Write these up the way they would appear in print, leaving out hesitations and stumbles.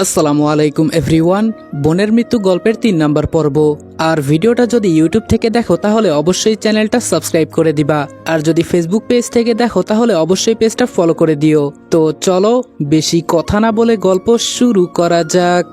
আসসালামু আলাইকুম এভরিওয়ান। বোনের মৃত্যু গল্পের ৩ নম্বর পর্ব। আর ভিডিওটা যদি ইউটিউব থেকে দেখো তাহলে অবশ্যই চ্যানেলটা সাবস্ক্রাইব করে দিবা, আর যদি ফেসবুক পেজ থেকে দেখো তাহলে অবশ্যই পেজটা ফলো করে দিও। তো চলো বেশি কথা না বলে গল্প শুরু করা যাক।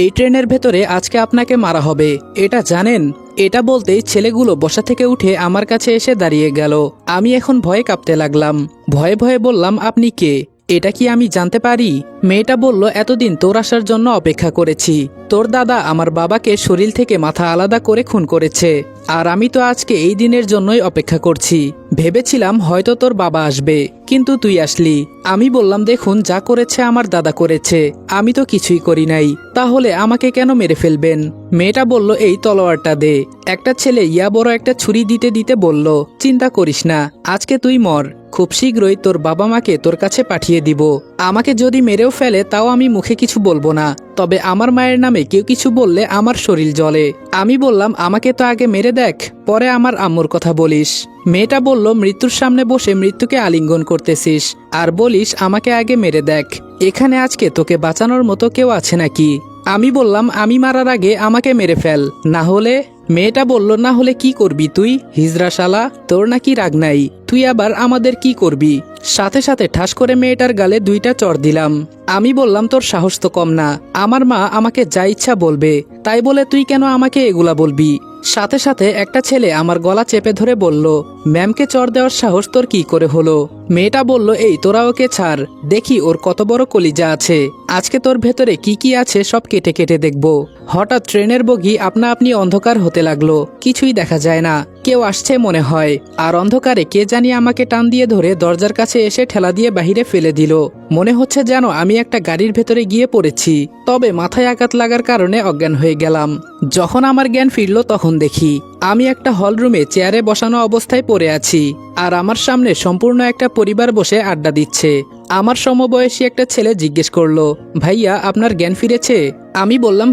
এই ট্রেনের ভেতরে আজকে আপনাকে মারা হবে, এটা জানেন? এটা বলতেই ছেলেগুলো বসা থেকে উঠে আমার কাছে এসে দাঁড়িয়ে গেল। আমি এখন ভয়ে কাঁপতে লাগলাম। ভয়ে ভয়ে বললাম, আপনি কে? এটা কি আমি জানতে পারি? মেয়েটা বলল, এতদিন তোর আসার জন্য অপেক্ষা করেছি। তোর দাদা আমার বাবাকে শরীর থেকে মাথা আলাদা করে খুন করেছে, আর আমি তো আজকে এই দিনের জন্যই অপেক্ষা করছি। ভেবেছিলাম হয়তো তোর বাবা আসবে, কিন্তু তুই আসলি। আমি বললাম, দেখুন, যা করেছে আমার দাদা করেছে, আমি তো কিছুই করি নাই, তাহলে আমাকে কেন মেরে ফেলবেন? মেয়েটা বলল, এই তলোয়ারটা দে। একটা ছেলে ইয়া বড় একটা ছুরি দিতে দিতে বলল, চিন্তা করিস না, আজকে তুই মর, খুব শীঘ্রই তোর বাবা মাকে তোর কাছে পাঠিয়ে দিব। আমাকে যদি মেরেও ফেলে তাও আমি মুখে কিছু বলবো না, তবে আমার মায়ের নামে কেউ কিছু বললে আমার শরীর জ্বলে। আমি বললাম, আমাকে তো আগে মেরে দেখ, পরে আমার আম্মুর কথা বলিস। মেয়েটা বলল, মৃত্যুর সামনে বসে মৃত্যুকে আলিঙ্গন করতেছিস আর বলিস আমাকে আগে মেরে দেখ। এখানে আজকে তোকে বাঁচানোর মতো কেউ আছে নাকি? আমি বললাম, আমি মারার আগে আমাকে মেরে ফেল, না হলে। মেয়েটা বলল, না হলে কি করবি তুই, হিজড়া শালা? তোর নাকি রাগ নাই? তুই আবার আমাদের কি করবি? সাথে সাথে ঠাস করে মেয়েটার গালে 2টা চড় দিলাম। আমি বললাম, তোর সাহস তো কম না, আমার মা আমাকে যা ইচ্ছা বলবে, তাই বলে তুই কেন আমাকে এগুলা বলবি? সাথে সাথে একটা ছেলে আমার গলা চেপে ধরে বলল, ম্যামকে চড় দেওয়ার সাহস তোর কি করে হলো? মেয়েটা বলল, এই তোরা ওকে ছাড়, দেখি ওর কত বড় কলিজা আছে, আজকে তোর ভেতরে কি কি আছে সব কেটে কেটে দেখব। হঠাৎ ট্রেনের বগি আপনা আপনি অন্ধকার হতে লাগলো, কিছুই দেখা যায় না, কেউ আসছে মনে হয়। আর অন্ধকারে কে জানি আমাকে টান দিয়ে ধরে দরজার কাছে এসে ঠেলা দিয়ে বাহিরে ফেলে দিল। মনে হচ্ছে যেন আমি একটা গাড়ির ভেতরে গিয়ে পড়েছি, তবে মাথায় আঘাত লাগার কারণে অজ্ঞান হয়ে গেলাম। যখন আমার জ্ঞান ফিরল তখন দেখি আমি একটা হলরুমে চেয়ারে বসানো অবস্থায় পড়ে আছি, আর আমার সামনে সম্পূর্ণ একটা পরিবার বসে আড্ডা দিচ্ছে। আমার সমবয়সী একটা ছেলে জিজ্ঞেস করলো, ভাইয়া আপনার জ্ঞান ফিরেছে? আমি বললাম,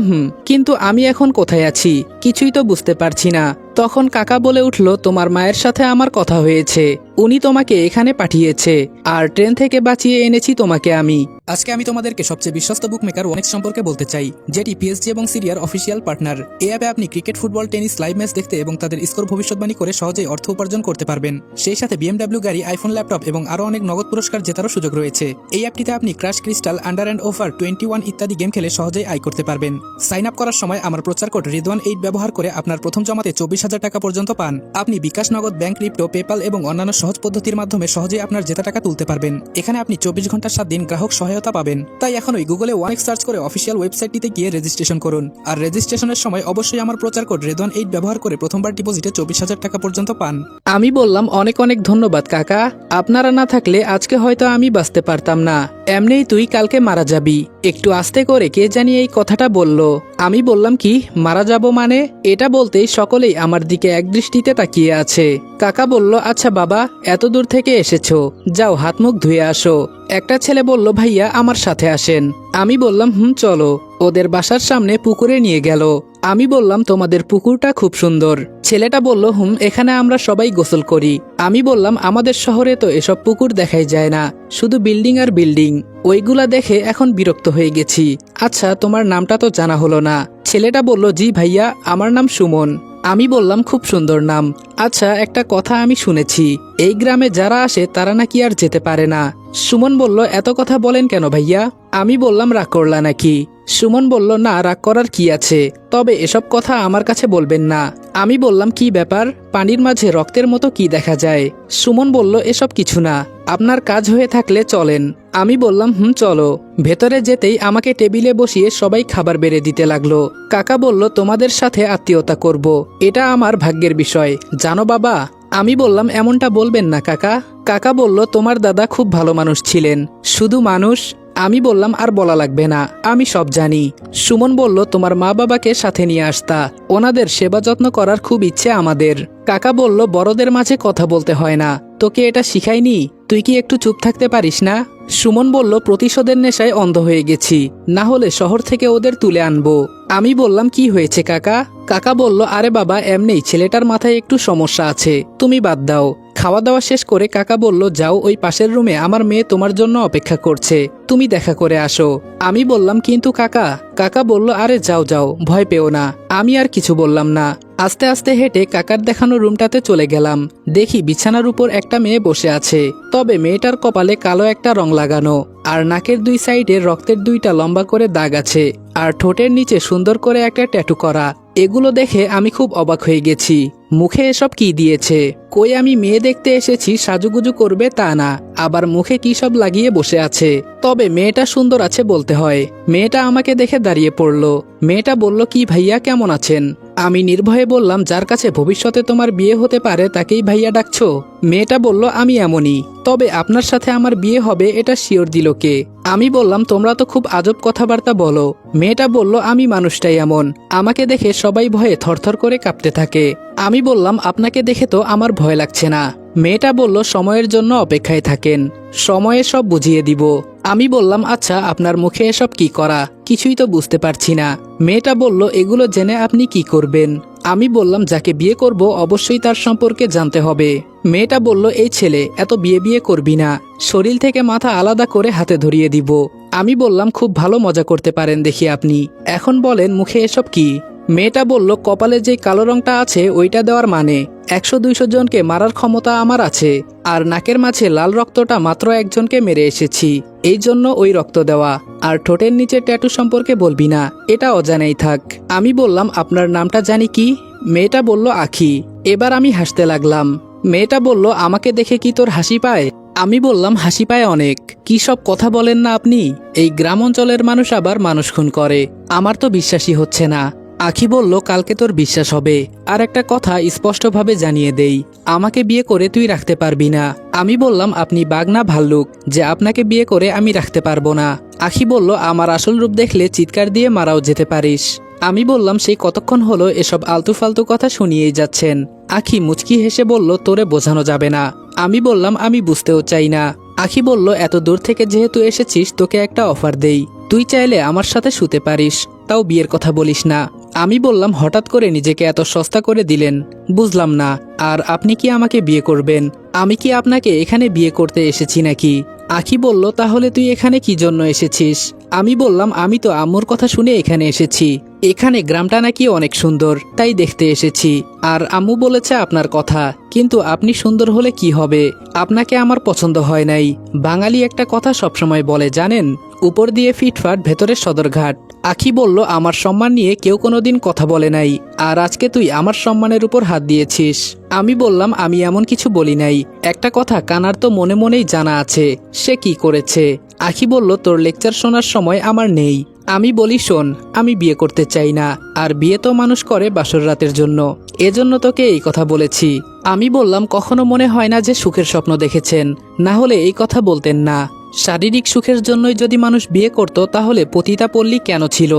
কিন্তু আমি এখন কোথায় আছি কিছুই তো বুঝতে পারছি না। তখন কাকা বলে উঠল, তোমার মায়ের সাথে আমার কথা হয়েছে, উনি তোমাকে এখানে পাঠিয়েছে, আর ট্রেন থেকে বাঁচিয়ে এনেছি তোমাকে আমি। আজকে আমি তোমাদেরকে সবচেয়ে বিশ্বস্ত বুকমেকার ওয়ানেক্স সম্পর্কে বলতে চাই, যেটি পিএসজি এবং সিরিয়ার অফিসিয়াল পার্টনার। এই অ্যাপে আপনি cricket, football, tennis live match দেখতে এবং তাদের স্কোর ভবিষ্যৎবাণী করে সহজেই অর্থ উপার্জন করতে পারবেন। সেই সাথে BMW গাড়ি, আইফোন, ল্যাপটপ এবং আরও অনেক নগদ পুরস্কার জেতারও সুযোগ রয়েছে। এই অ্যাপটিতে আপনি crash, crystal, under and over 21 ইত্যাদি গেম খেলে সহজেই আয় করতে পারবেন। সাইন আপ করার সময় আমার প্রচার কোড রিদওয়ান8 ব্যবহার করে আপনার প্রথম জমাতে 24,000 টাকা পর্যন্ত পান। আপনি বিকাশ, নগদ, ব্যাংক, ক্রিপ্টো, পেপাল এবং অন্যান্য সহজ পদ্ধতির মাধ্যমে সহজেই আপনার জেতা টাকা তুলতে পারবেন। এখানে আপনি 24 ঘন্টা 7 দিন গ্রাহক সহায়তা পাবেন। তাই এখনই গুগলে ওয়ানেক্স সার্চ করে অফিসিয়াল ওয়েবসাইটটিতে গিয়ে রেজিস্ট্রেশন করুন। আর রেজিস্ট্রেশনের সময় অবশ্যই আমার প্রচার কোড রিদওয়ান8 ব্যবহার করে প্রথমবার ডিপোজিটে 24,000 টাকা পর্যন্ত পান। আমি বললাম, অনেক অনেক ধন্যবাদ কাকা, আপনারা না থাকলে আজকে হয়তো আমি বাঁচতে পারতাম না। এমনিই তুই কালকে মারা যাবি। একটু আস্তে করে কে জানি এই কথাটা বলল। আমি বললাম, কি মারা যাব মানে? এটা বলতেই সকলেই আমার দিকে একদৃষ্টিতে তাকিয়ে আছে। কাকা বলল, আচ্ছা বাবা, এত দূর থেকে এসেছো, যাও হাত মুখ ধুয়ে আসো। একটা ছেলে বলল, ভাইয়া আমার সাথে আসেন। আমি বললাম, চলো। ওদের বাসার সামনে পুকুরে নিয়ে গেল। আমি বললাম, তোমাদের পুকুরটা খুব সুন্দর। ছেলেটা বলল, এখানে আমরা সবাই গোসল করি। আমি বললাম, আমাদের শহরে তো এসব পুকুর দেখাই যায় না, শুধু বিল্ডিং আর বিল্ডিং, ওইগুলা দেখে এখন বিরক্ত হয়ে গেছি। আচ্ছা, তোমার নামটা তো জানা হলো না। ছেলেটা বলল, জি ভাইয়া, আমার নাম সুমন। আমি বললাম, খুব সুন্দর নাম। আচ্ছা, একটা কথা আমি শুনেছি, এই গ্রামে যারা আসে তারা নাকি আর যেতে পারে না। সুমন বলল, এত কথা বলেন কেন ভাইয়া? আমি বললাম, রাগ করলা নাকি? সুমন বলল, না, রাগ করার কি আছে, তবে এসব কথা আমার কাছে বলবেন না। আমি বললাম, কি ব্যাপার, পানির মাঝে রক্তের মতো কি দেখা যায়? সুমন বলল, এসব কিছু না, আপনার কাজ হয়ে থাকলে চলেন। আমি বললাম, চলো। ভেতরে যেতেই আমাকে টেবিলে বসিয়ে সবাই খাবার বেড়ে দিতে লাগলো। কাকা বলল, তোমাদের সাথে আত্মীয়তা করব, এটা আমার ভাগ্যের বিষয়, জানো বাবা। আমি বললাম, এমনটা বলবেন না কাকা। কাকা বলল, তোমার দাদা খুব ভালো মানুষ ছিলেন। শুধু মানুষ? আমি বললাম, আর বলা লাগবে না, আমি সব জানি। সুমন বলল, তোমার মা বাবাকে সাথে নিয়ে আসতা, ওনাদের সেবা যত্ন করার খুব ইচ্ছে আমাদের। কাকা বলল, বড়দের মাঝে কথা বলতে হয় না, তোকে এটা শিখাইনি? তুই কি একটু চুপ থাকতে পারিস না? সুমন বলল, প্রতিশোধের নেশায় অন্ধ হয়ে গেছি, না হলে শহর থেকে ওদের তুলে আনবো। আমি বললাম, কি হয়েছে কাকা? কাকা বলল, আরে বাবা, এমনিই ছেলেটার মাথায় একটু সমস্যা আছে, তুমি বাদ দাও। খাওয়া দাওয়া শেষ করে কাকা বলল, যাও ওই পাশের রুমে আমার মেয়ে তোমার জন্য অপেক্ষা করছে, তুমি দেখা করে আসো। আমি বললাম, কিন্তু কাকা। কাকা বলল, আরে যাও যাও, ভয় পেও না। আমি আর কিছু বললাম না। আস্তে আস্তে হেঁটে কাকার দেখানো রুমটাতে চলে গেলাম। দেখি বিছানার উপর একটা মেয়ে বসে আছে, তবে মেয়েটার কপালে কালো একটা রং লাগানো, আর নাকের দুই সাইডে রক্তের দুইটা লম্বা করে দাগ আছে, আর ঠোঁটের নিচে সুন্দর করে একটা ট্যাটু করা। এগুলো দেখে আমি খুব অবাক হয়ে গেছি। মুখে এসব কি দিয়েছে? কই আমি মেয়ে দেখতে এসেছি সাজুগুজু করবে তা না, আবার মুখে কি সব লাগিয়ে বসে আছে। তবে মেয়েটা সুন্দর আছে বলতে হয়। মেয়েটা আমাকে দেখে দাঁড়িয়ে পড়ল। মেয়েটা বলল, কি ভাইয়া কেমন আছেন? আমি নির্ভয়ে বললাম, যার কাছে ভবিষ্যতে তোমার বিয়ে হতে পারে তাকেই ভাইয়া ডাকছো? মেয়েটা বলল, আমি এমনই, তবে আপনার সাথে আমার বিয়ে হবে এটা শিওর দিল কে? আমি বললাম, তোমরা তো খুব আজব কথাবার্তা বলো। মেয়েটা বলল, আমি মানুষটাই এমন, আমাকে দেখে সবাই ভয়ে থরথর করে কাঁপতে থাকে। আমি বললাম, আপনাকে দেখে তো আমার ভয় লাগছে না। মেয়েটা বলল, সময়ের জন্য অপেক্ষায় থাকেন, সময়ে সব বুঝিয়ে দিব। আমি বললাম, আচ্ছা আপনার মুখে এসব কি করা? কিছুই তো বুঝতে পারছি না। মেয়েটা বলল, এগুলো জেনে আপনি কি করবেন? আমি বললাম, যাকে বিয়ে করব অবশ্যই তার সম্পর্কে জানতে হবে। মেয়েটা বলল, এই ছেলে এত বিয়ে বিয়ে করবি না, শরীর থেকে মাথা আলাদা করে হাতে ধরিয়ে দিব। আমি বললাম, খুব ভালো মজা করতে পারেন দেখি আপনি, এখন বলেন মুখে এসব কি? মেয়েটা বলল, কপালে যে কালো রংটা আছে ওইটা দেওয়ার মানে 100-200 জনকে মারার ক্ষমতা আমার আছে, আর নাকের মাঝে লাল রক্তটা মাত্র একজনকে মেরে এসেছি, এই জন্য ওই রক্ত দেওয়া। আর ঠোঁটের নিচে ট্যাটু সম্পর্কে বলবি না, এটা অজানাই থাক। আমি বললাম, আপনার নামটা জানি কি? মেয়েটা বলল, আখি। এবার আমি হাসতে লাগলাম। মেয়েটা বলল, আমাকে দেখে কি তোর হাসি পায়? আমি বললাম, হাসি পায় অনেক। কি সব কথা বলেন না আপনি? এই গ্রাম অঞ্চলের মানুষ আবার মানুষ খুন করে, আমার তো বিশ্বাসই হচ্ছে না। আখি বলল, কালকে তোর বিশ্বাস হবে। আর একটা কথা স্পষ্টভাবে জানিয়ে দেই, আমাকে বিয়ে করে তুই রাখতে পারবি না। আমি বললাম, আপনি বাঘ না ভাল্লুক যে আপনাকে বিয়ে করে আমি রাখতে পারবো না? আখি বলল, আমার আসল রূপ দেখলে চিৎকার দিয়ে মারাও যেতে পারিস। আমি বললাম, সেই কতক্ষণ হলো এসব আলতু ফালতু কথা শুনিয়েই যাচ্ছেন। আখি মুচকি হেসে বলল, তোরে বোঝানো যাবে না। আমি বললাম, আমি বুঝতেও চাই না। আখি বলল, এত দূর থেকে যেহেতু এসেছিস তোকে একটা অফার দেই, তুই চাইলে আমার সাথে শুতে পারিস, তাও বিয়ের কথা বলিস না। আমি বললাম, হঠাৎ করে নিজেকে এত সস্তা করে দিলেন, বুঝলাম না। আর আপনি কি আমাকে বিয়ে করবেন? আমি কি আপনাকে এখানে বিয়ে করতে এসেছি নাকি? আখি বলল, তাহলে তুই এখানে কি জন্য এসেছিস? আমি বললাম, আমি তো আম্মুর কথা শুনে এখানে এসেছি। এখানে গ্রামটা নাকি অনেক সুন্দর, তাই দেখতে এসেছি। আর আম্মু বলেছে আপনার কথা, কিন্তু আপনি সুন্দর হলে কি হবে? আপনাকে আমার পছন্দ হয় নাই। বাঙালি একটা কথা সবসময় বলে জানেন, উপর দিয়ে ফিটফাট ভেতরে সদরঘাট। আখি বলল, আমার সম্মান নিয়ে কেউ কোনোদিন কথা বলে নাই, আর আজকে তুই আমার সম্মানের উপর হাত দিয়েছিস। আমি বললাম, আমি এমন কিছু বলি নাই। একটা কথা কানার তো মনে মনেই জানা আছে, সে কি করেছে। আখি বলল, তোর লেকচার শোনার সময় আমার নেই। আমি বলি, শোন, আমি বিয়ে করতে চাই না, আর বিয়ে তো মানুষ করে বাসর রাতের জন্য, এজন্য তোকে এই কথা বলেছি। আমি বললাম, কখনো মনে হয় না যে সুখের স্বপ্ন দেখেছেন, না হলে এই কথা বলতেন না। শারীরিক সুখের জন্যই যদি মানুষ বিয়ে করত তাহলে পতিতা পল্লী কেন ছিল?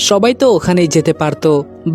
সবাই তো ওখানেই যেতে পারত।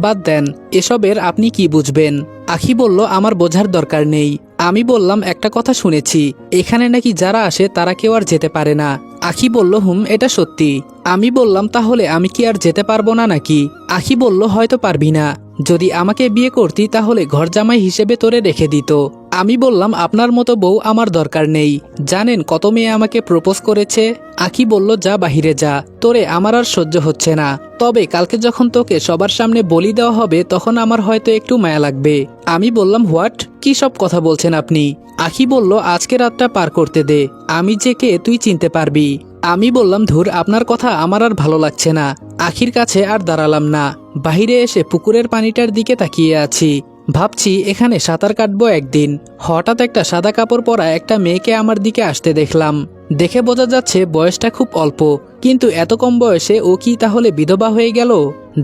বাদ দেন, এসবের আপনি কি বুঝবেন? আখি বলল, আমার বোঝার দরকার নেই। আমি বললাম, একটা কথা শুনেছি, এখানে নাকি যারা আসে তারা কেউ আর যেতে পারে না। আখি বলল, এটা সত্যি। আমি বললাম, তাহলে আমি কি আর যেতে পারবো না নাকি? আখি বলল, হয়তো পারবি না। যদি আমাকে বিয়ে করতি তাহলে ঘর জামাই হিসেবে তোরে রেখে দিত। আমি বললাম, আপনার মতো বউ আমার দরকার নেই। জানেন কত মেয়ে আমাকে প্রপোজ করেছে? আখি বলল, যা বাহিরে যা, তোরে আমার আর সহ্য হচ্ছে না। তবে কালকে যখন তোকে সবার সামনে বলি দেওয়া হবে তখন আমার হয়তো একটু মায়া লাগবে। আমি বললাম, হোয়াট? কি সব কথা বলছেন আপনি? আখি বলল, আজকে রাতটা পার করতে দে, আমি যে কে তুই চিনতে পারবি। আমি বললাম, ধুর, আপনার কথা আমার আর ভালো লাগছে না। আখির কাছে আর দাঁড়ালাম না, বাহিরে এসে পুকুরের পানিটার দিকে তাকিয়ে আছি। ভাবছি এখানে সাঁতার কাটবো একদিন। হঠাৎ একটা সাদা কাপড় পরা একটা মেয়েকে আমার দিকে আসতে দেখলাম। দেখে বোঝা যাচ্ছে বয়সটা খুব অল্প, কিন্তু এত কম বয়সে ও কি তাহলে বিধবা হয়ে গেল?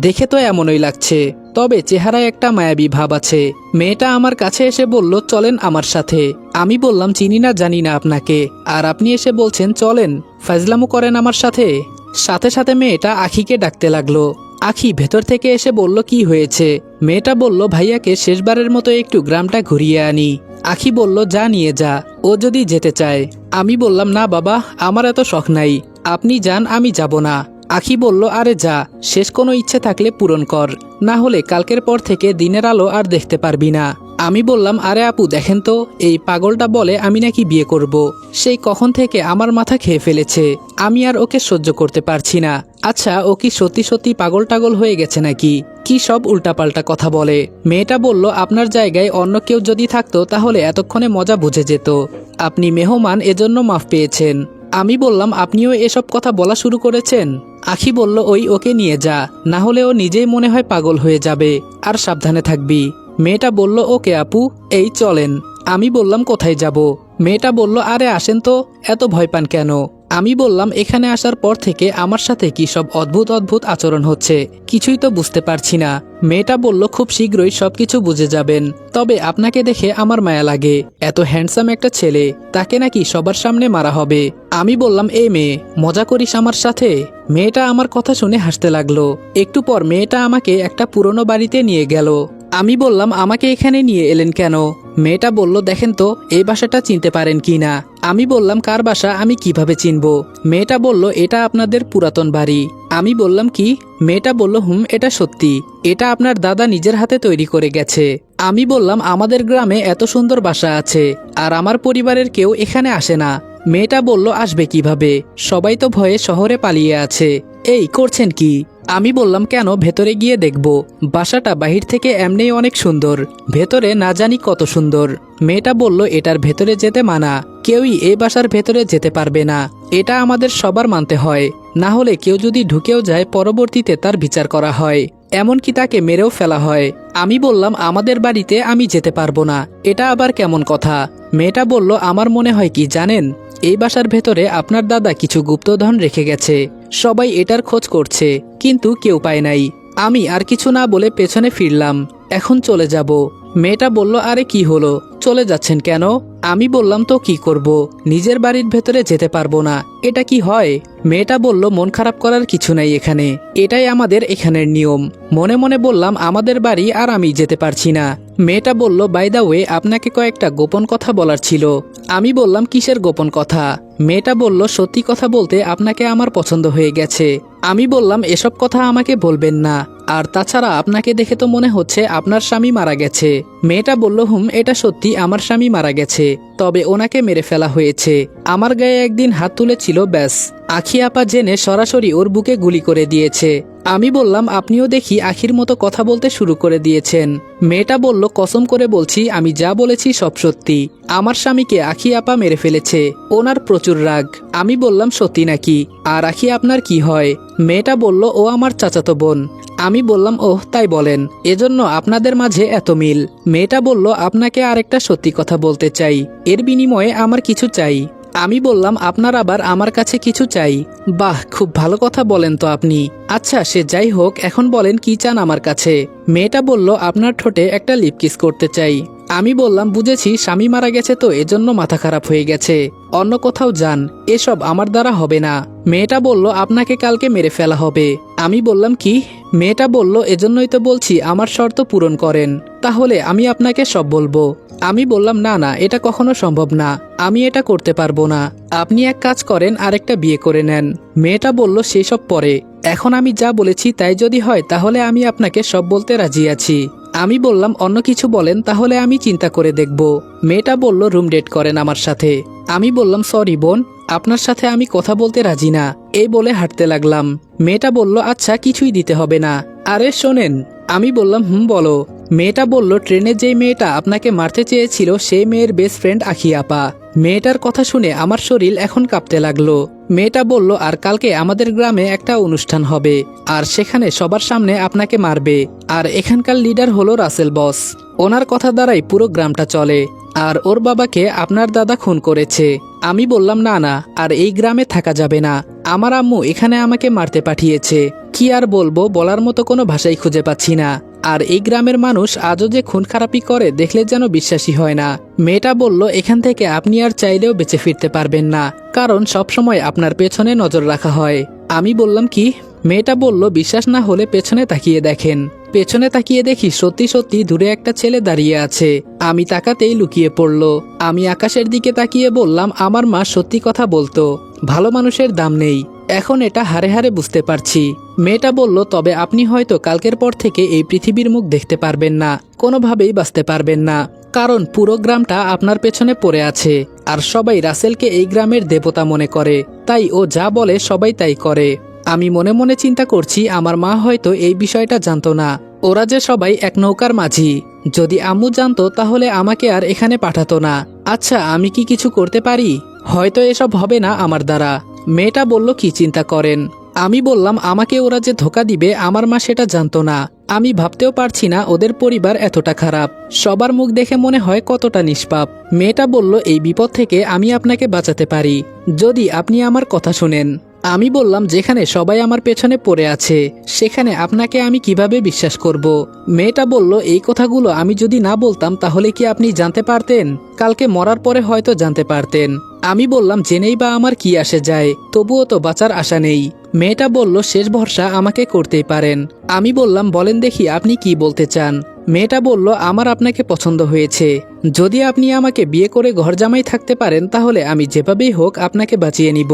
দেখে তো এমনই লাগছে, তবে চেহারায় একটা মায়াবী ভাব আছে। মেয়েটা আমার কাছে এসে বলল, চলেন আমার সাথে। আমি বললাম, চিনি না জানি না আপনাকে, আর আপনি এসে বলছেন চলেন? ফাজলামো করেন আমার সাথে? সাথে সাথে মেয়েটা আখিকে ডাকতে লাগলো। আখি ভেতর থেকে এসে বলল, কি হয়েছে? মেয়েটা বলল, ভাইয়াকে শেষবারের মতো একটু গ্রামটা ঘুরিয়ে আনি। আখি বলল, যা নিয়ে যা, ও যদি যেতে চায়। আমি বললাম, না বাবা, আমার এত শখ নাই, আপনি যান, আমি যাব না। আখি বলল, আরে যা, শেষ কোনো ইচ্ছে থাকলে পূরণ কর, না হলে কালকের পর থেকে দিনের আলো আর দেখতে পারবি না। আমি বললাম, আরে আপু দেখেন তো, এই পাগলটা বলে আমি নাকি বিয়ে করব। সেই কখন থেকে আমার মাথা খেয়ে ফেলেছে, আমি আর ওকে সহ্য করতে পারছি না। আচ্ছা, ও কি সত্যি সত্যি পাগল টাগল হয়ে গেছে নাকি? কি সব উল্টাপাল্টা কথা বলে। মেয়েটা বলল, আপনার জায়গায় অন্য কেউ যদি থাকতো তাহলে এতক্ষণে মজা বুঝে যেত। আপনি মেহমান, এজন্য মাফ পেয়েছেন। আমি বললাম, আপনিও এসব কথা বলা শুরু করেছেন? আখি বলল, ওকে নিয়ে যা, না হলে ও নিজেই মনে হয় পাগল হয়ে যাবে, আর সাবধানে থাকবি। মেয়েটা বলল, ওকে আপু, এই চলেন। আমি বললাম, কোথায় যাব? মেয়েটা বলল, আরে আসেন তো, এত ভয় পান কেন? আমি বললাম, এখানে আসার পর থেকে আমার সাথে কি সব অদ্ভুত অদ্ভুত আচরণ হচ্ছে, কিছুই তো বুঝতে পারছি না। মেয়েটা বলল, খুব শীঘ্রই সবকিছু বুঝে যাবেন। তবে আপনাকে দেখে আমার মায়া লাগে, এত হ্যান্ডসাম একটা ছেলে, তাকে নাকি সবার সামনে মারা হবে। আমি বললাম, এই মেয়ে, মজা করিস আমার সাথে? মেয়েটা আমার কথা শুনে হাসতে লাগলো। একটু পর মেয়েটা আমাকে একটা পুরনো বাড়িতে নিয়ে গেল। আমি বললাম, আমাকে এখানে নিয়ে এলেন কেন? মেয়েটা বলল, দেখেন তো এই বাসাটা চিনতে পারেন কি না। আমি বললাম, কার বাসা, আমি কিভাবে চিনব? মেয়েটা বলল, এটা আপনাদের পুরাতন বাড়ি। আমি বললাম, কি? মেয়েটা বলল, এটা সত্যি, এটা আপনার দাদা নিজের হাতে তৈরি করে গেছে। আমি বললাম, আমাদের গ্রামে এত সুন্দর বাসা আছে, আর আমার পরিবারের কেউ এখানে আসে না। মেয়েটা বলল, আসবে কিভাবে, সবাই তো ভয়ে শহরে পালিয়ে আছে। এই করছেন কি? আমি বললাম, কেন, ভেতরে গিয়ে দেখব। বাসাটা বাহির থেকে এমনিই অনেক সুন্দর, ভেতরে না জানি কত সুন্দর। মেয়েটা বলল, এটার ভেতরে যেতে মানা, কেউই এই বাসার ভেতরে যেতে পারবে না, এটা আমাদের সবার মানতে হয়, না হলে কেউ যদি ঢুকেও যায় পরবর্তীতে তার বিচার করা হয়, এমনকি তাকে মেরেও ফেলা হয়। আমি বললাম, আমাদের বাড়িতে আমি যেতে পারবো না, এটা আবার কেমন কথা? মেয়েটা বলল, আমার মনে হয় কি জানেন, এই বাসার ভেতরে আপনার দাদা কিছু গুপ্তধন রেখে গেছে, সবাই এটার খোঁজ করছে, কিন্তু কেউ পায় নাই। আমি আর কিছু না বলে পেছনে ফিরলাম, এখন চলে যাব। মেয়েটা বলল, আরে কি হলো, চলে যাচ্ছেন কেন? আমি বললাম, তো কি করব, নিজের বাড়ির ভেতরে যেতে পারবো না, এটা কি হয়? মেয়েটা বলল, মন খারাপ করার কিছু নাই এখানে, এটাই আমাদের এখানের নিয়ম। মনে মনে বললাম, আমাদের বাড়ি আর আমি যেতে পারছি না। মেয়েটা বলল, বাই দা ওয়ে, আপনাকে কয়েকটা গোপন কথা বলার ছিল। আমি বললাম, কিসের গোপন কথা? মেয়েটা বলল, সত্যি কথা বলতে আপনাকে আমার পছন্দ হয়ে গেছে। আমি বললাম, এসব কথা আমাকে বলবেন না, আর তাছাড়া আপনাকে দেখে তো মনে হচ্ছে আপনার স্বামী মারা গেছে। মেয়েটা বলল, এটা সত্যি, আমার স্বামী মারা গেছে, তবে ওনাকে মেরে ফেলা হয়েছে। আমার গায়ে একদিন হাত তুলেছিল, ব্যাস। আখি আপা জেনে সরাসরি ওর বুকে গুলি করে দিয়েছে। আমি বললাম, আপনিও দেখি আখির মতো কথা বলতে শুরু করে দিয়েছেন। মেয়েটা বলল, কসম করে বলছি, আমি যা বলেছি সব সত্যি, আমার স্বামীকে আখি আপা মেরে ফেলেছে, ওনার প্রচুর রাগ। আমি বললাম, সত্যি নাকি? আর আখি আপনার কি হয়? মেয়েটা বলল, ও আমার চাচাতো বোন। আমি বললাম, ওহ তাই বলেন, এজন্য আপনাদের মাঝে এত মিল। মেয়েটা বলল, আপনাকে আরেকটা সত্যি কথা বলতে চাই, এর বিনিময়ে আমার কিছু চাই। আমি বললাম, আপনার আবার আমার কাছে কিছু চাই? বাহ, খুব ভালো কথা বলেন তো আপনি। আচ্ছা সে যাই হোক, এখন বলেন কি চান আমার কাছে? মেয়েটা বলল, আপনার ঠোঁটে একটা লিপ কিস করতে চাই। আমি বললাম, বুঝেছি, স্বামী মারা গেছে তো এজন্য মাথা খারাপ হয়ে গেছে, অন্য কোথাও যান, এসব আমার দ্বারা হবে না। মেয়েটা বলল, আপনাকে কালকে মেরে ফেলা হবে। আমি বললাম, কি? মেয়েটা বলল, এজন্যই তো বলছি আমার শর্ত পূরণ করেন, তাহলে আমি আপনাকে সব বলবো। আমি বললাম, না না, এটা কখনো সম্ভব না, আমি এটা করতে পারবো না। আপনি এক কাজ করেন, আরেকটা বিয়ে করে নেন। মেয়েটা বলল, সেসব পরে, এখন আমি যা বলেছি তাই যদি হয় তাহলে আমি আপনাকে সব বলতে রাজি আছি। আমি বললাম, অন্য কিছু বলেন, তাহলে আমি চিন্তা করে দেখব। মেয়েটা বলল, রুম ডেট করেন আমার সাথে। আমি বললাম, সরি বোন, আপনার সাথে আমি কথা বলতে রাজি না, এই বলে হাঁটতে লাগলাম। মেয়েটা বলল, আচ্ছা কিছুই দিতে হবে না। আরে শোনেন। আমি বললাম, বলো। মেয়েটা বলল, ট্রেনে যেই মেয়েটা আপনাকে মারতে চেয়েছিল সেই মেয়ের বেস্ট ফ্রেন্ড আখি আপা। মেয়েটার কথা শুনে আমার শরীর এখন কাঁপতে লাগলো। মেয়েটা বলল, আর কালকে আমাদের গ্রামে একটা অনুষ্ঠান হবে, আর সেখানে সবার সামনে আপনাকে মারবে, আর এখানকার লিডার হলো রাসেল বস, ওনার কথা দ্বারাই পুরো গ্রামটা চলে, আর ওর বাবাকে আপনার দাদা খুন করেছে। আমি বললাম, না না, আর এই গ্রামে থাকা যাবে না, আমার আম্মু এখানে আমাকে মারতে পাঠিয়েছে, কি আর বলবো, বলার মতো কোনো ভাষাই খুঁজে পাচ্ছি না, আর এই গ্রামের মানুষ আজও যে খুন খারাপি করে দেখলে যেন বিশ্বাসই হয় না। মেয়েটা বলল, এখান থেকে আপনি আর চাইলেও বেঁচে ফিরতে পারবেন না, কারণ সবসময় আপনার পেছনে নজর রাখা হয়। আমি বললাম, কি? মেয়েটা বলল, বিশ্বাস না হলে পেছনে তাকিয়ে দেখেন। পেছনে তাকিয়ে দেখি সত্যি সত্যি দূরে একটা ছেলে দাঁড়িয়ে আছে। আমি তাকাতেই লুকিয়ে পড়ল। আমি আকাশের দিকে তাকিয়ে বললাম, আমার মা সত্যি কথা বলতো, ভালো মানুষের দাম নেই। এখন এটা হারে হারে বুঝতে পারছি। মেয়েটা বলল, তবে আপনি হয়তো কালকের পর থেকে এই পৃথিবীর মুখ দেখতে পারবেন না, কোনোভাবেই বাঁচতে পারবেন না, কারণ পুরো গ্রামটা আপনার পেছনে পড়ে আছে আর সবাই রাসেলকে এই গ্রামের দেবতা মনে করে, তাই ও যা বলে সবাই তাই করে। আমি মনে মনে চিন্তা করছি আমার মা হয়তো এই বিষয়টা জানতো না, ওরা যে সবাই এক নৌকার মাঝি। যদি আম্মু জানতো তাহলে আমাকে আর এখানে পাঠাতো না। আচ্ছা, আমি কি কিছু করতে পারি? হয়তো এসব হবে না আমার দ্বারা। মেয়েটা বলল, কি চিন্তা করেন? আমি বললাম, আমাকে ওরা যে ধোকা দিবে আমার মা সেটা জানতো না। আমি ভাবতেও পারছি না ওদের পরিবার এতটা খারাপ। সবার মুখ দেখে মনে হয় কতটা নিষ্পাপ। মেয়েটা বলল, এই বিপদ থেকে আমি আপনাকে বাঁচাতে পারি যদি আপনি আমার কথা শুনেন। আমি বললাম, যেখানে সবাই আমার পেছনে পড়ে আছে সেখানে আপনাকে আমি কিভাবে বিশ্বাস করব? মেয়েটা বলল, এই কথাগুলো আমি যদি না বলতাম তাহলে কি আপনি জানতে পারতেন? কালকে মরার পরে হয়তো জানতে পারতেন। আমি বললাম, জেনেই বা আমার কি আসে যায়, তবুও তো বাঁচার আশা নেই। মেয়েটা বলল, শেষ ভরসা আমাকে করতেই পারেন। আমি বললাম, বলেন দেখি আপনি কি বলতে চান? মেয়েটা বলল, আমার আপনাকে পছন্দ হয়েছে। যদি আপনি আমাকে বিয়ে করে ঘর জামাই থাকতে পারেন তাহলে আমি যেভাবেই হোক আপনাকে বাঁচিয়ে নিব।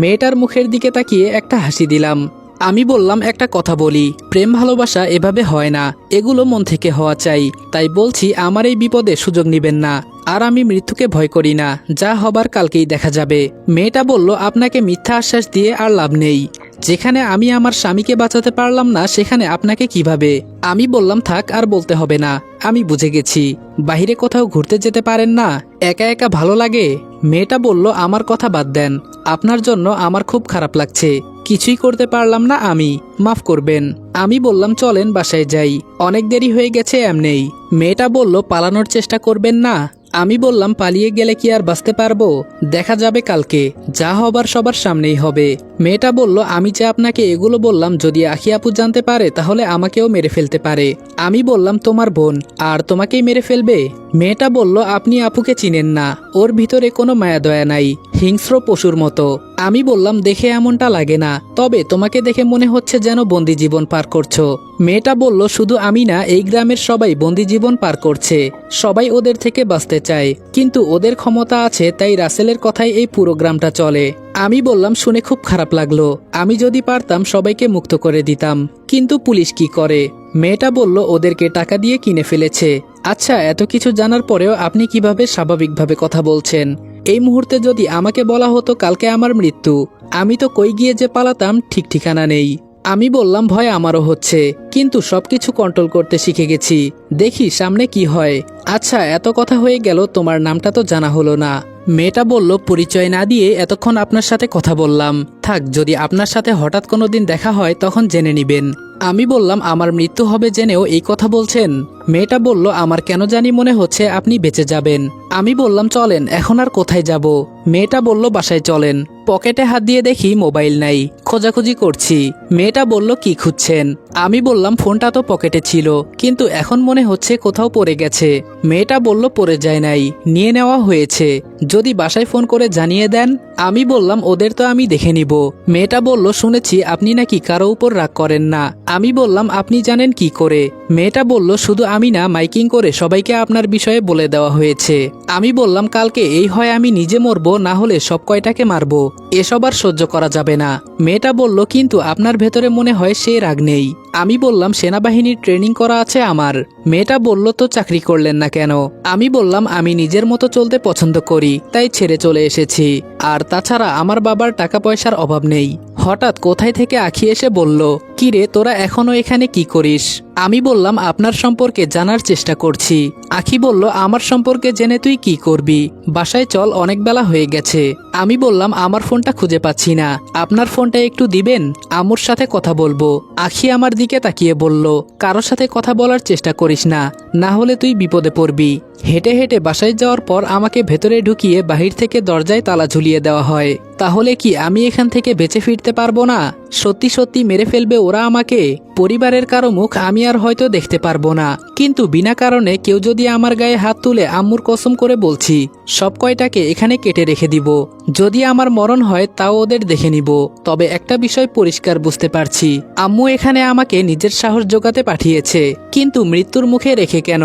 মেয়েটার মুখের দিকে তাকিয়ে একটা হাসি দিলাম। আমি বললাম, একটা কথা বলি, প্রেম ভালোবাসা এভাবে হয় না, এগুলো মন থেকে হওয়া চাই। তাই বলছি আমার এই বিপদে সুযোগ নিবেন না। আর আমি মৃত্যুকে ভয় করি না, যা হবার কালকেই দেখা যাবে। মেয়েটা বলল, আপনাকে মিথ্যা আশ্বাস দিয়ে আর লাভ নেই। যেখানে আমি আমার স্বামীকে বাঁচাতে পারলাম না সেখানে আপনাকে কিভাবে? আমি বললাম, থাক, আর বলতে হবে না, আমি বুঝে গেছি। বাইরে কোথাও ঘুরতে যেতে পারেন না? একা একা ভালো লাগে? মেয়েটা বলল, আমার কথা বাদ দেন, আপনার জন্য আমার খুব খারাপ লাগছে। কিছুই করতে পারলাম না আমি, মাফ করবেন। আমি বললাম, চলেন বাসায় যাই, অনেক দেরি হয়ে গেছে এমনেই। মেয়েটা বলল, পালানোর চেষ্টা করবেন না? আমি বললাম, পালিয়ে গেলে কি আর বাঁচতে পারবো? দেখা যাবে কালকে, যা হবার সবার সামনেই হবে। মেয়েটা বলল, আমি যে আপনাকে এগুলো বললাম যদি আখি আপু জানতে পারে তাহলে আমাকেও মেরে ফেলতে পারে। আমি বললাম, তোমার বোন, আর তোমাকেই মেরে ফেলবে? মেয়েটা বলল, আপনি আপুকে চিনেন না, ওর ভিতরে কোনো মায়া দয়া নাই, হিংস্র পশুর মতো। আমি বললাম, দেখে এমনটা লাগে না, তবে তোমাকে দেখে মনে হচ্ছে যেন বন্দি জীবন পার করছো। মেয়েটা বলল, শুধু আমি না, এই গ্রামের সবাই বন্দি জীবন পার করছে। সবাই ওদের থেকে বাঁচতে চায়, কিন্তু ওদের ক্ষমতা আছে তাই রাসেলের কথাই এই পুরো গ্রামটা চলে। আমি বললাম, শুনে খুব খারাপ লাগলো, আমি যদি পারতাম সবাইকে মুক্ত করে দিতাম, কিন্তু পুলিশ কি করে? মেয়েটা বলল, ওদেরকে টাকা দিয়ে কিনে ফেলেছে। আচ্ছা, এত কিছু জানার পরেও আপনি কিভাবে স্বাভাবিকভাবে কথা বলছেন? এই মুহূর্তে যদি আমাকে বলা হতো কালকে আমার মৃত্যু, আমি তো কই গিয়ে যে পালাতাম ঠিক ঠিকানা নেই। আমি বললাম, ভয় আমারও হচ্ছে, কিন্তু সবকিছু কন্ট্রোল করতে শিখে গেছি, দেখি সামনে কি হয়। আচ্ছা, এত কথা হয়ে গেল, তোমার নামটা তো জানা হলো না। মেয়েটা বলল, পরিচয় না দিয়ে এতক্ষণ আপনার সাথে কথা বললাম, থাক, যদি আপনার সাথে হঠাৎ কোনো দিন দেখা হয় তখন জেনে নিবেন। আমি বললাম, আমার মৃত্যু হবে জেনেও এই কথা বলছেন? মেয়েটা বলল, আমার কেন জানি মনে হচ্ছে আপনি বেঁচে যাবেন। আমি বললাম, চলেন, এখন আর কোথায় যাব? মেয়েটা বলল, বাসায় চলেন। পকেটে হাত দিয়ে দেখি মোবাইল নাই, খোঁজাখুঁজি করছি। মেয়েটা বলল, কি খুঁজছেন? আমি বললাম, ফোনটা তো পকেটে ছিল, কিন্তু এখন মনে হচ্ছে কোথাও পড়ে গেছে। মেয়েটা বলল, পড়ে যায় নাই, নিয়ে নেওয়া হয়েছে, যদি বাসায় ফোন করে জানিয়ে দেন। আমি বললাম, ওদের তো আমি দেখে নিব। মেয়েটা বলল, শুনেছি আপনি নাকি কারো উপর রাগ করেন না। আমি বললাম, আপনি জানেন কি করে? মেয়েটা বলল, শুধু আমি না, মাইকিং করে সবাইকে আপনার বিষয়ে বলে দেওয়া হয়েছে। আমি বললাম, কালকে এই হয় আমি নিজে মরবো, না হলে সব কয়টাকে মারবো, এসব আর সহ্য করা যাবে না। মেয়েটা বলল, কিন্তু আপনার ভেতরে মনে হয় সে রাগ নেই। আমি বললাম, সেনাবাহিনীর ট্রেনিং করা আছে আমার। মেয়েটা বলল, তো চাকরি করলেন না কেন? আমি বললাম, আমি নিজের মতো চলতে পছন্দ করি, তাই ছেড়ে চলে এসেছি। আর তাছাড়া আমার বাবার টাকা পয়সার অভাব নেই। হঠাৎ কোথায় থেকে আখি এসে বলল, কিরে, তোরা এখনো এখানে কি করিস? আমি বললাম, আপনার সম্পর্কে জানার চেষ্টা করছি। আখি বলল, আমার সম্পর্কে জেনে তুই কি করবি? বাসায় চল, অনেক বেলা হয়ে গেছে। আমি বললাম, আমার ফোনটা খুঁজে পাচ্ছি না, আপনার ফোনটা একটু দিবেন, আম্মুর সাথে কথা বলবো। আখি আমার দিকে তাকিয়ে বলল, কারোর সাথে কথা বলার চেষ্টা করিস না, না হলে তুই বিপদে পড়বি। হেঁটে হেঁটে বাসায় যাওয়ার পর আমাকে ভেতরে ঢুকিয়ে বাহির থেকে দরজায় তালা ঝুলিয়ে দেওয়া হয়। তাহলে কি আমি এখান থেকে বেঁচে ফিরতে পারবো না? সত্যি সত্যি মেরে ফেলবে ওরা আমাকে। পরিবারের কারো মুখ আমি আর হয়তো দেখতে পারবো না, কিন্তু বিনা কারণে কেউ যদি আমার গায়ে হাত তুলে, আম্মুর কসম করে বলছি, সব কয়টাকে এখানে কেটে রেখে দিব। যদি আমার মরণ হয় তাও ওদের দেখে নিব। তবে একটা বিষয় পরিষ্কার বুঝতে পারছি, আম্মু এখানে আমাকে নিজের সাহস জোগাতে পাঠিয়েছে, কিন্তু মৃত্যুর মুখে রেখে কেন?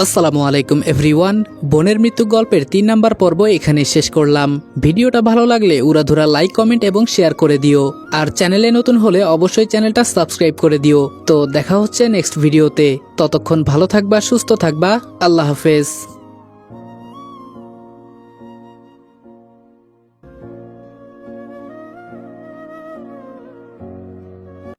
আসসালামু আলাইকুম এভরিওয়ান। বোনের মৃত্যু গল্পের 3 নাম্বার পর্ব এখানে শেষ করলাম। ভিডিওটা ভালো লাগলে উড়াধুরা লাইক, কমেন্ট এবং শেয়ার করে দিও। আর চ্যানেলে নতুন হলে অবশ্যই চ্যানেলটা সাবস্ক্রাইব করে দিও। তো দেখা হচ্ছে নেক্সট ভিডিওতে। ততক্ষণ ভালো থাকবা, সুস্থ থাকবা। আল্লাহ হাফেজ।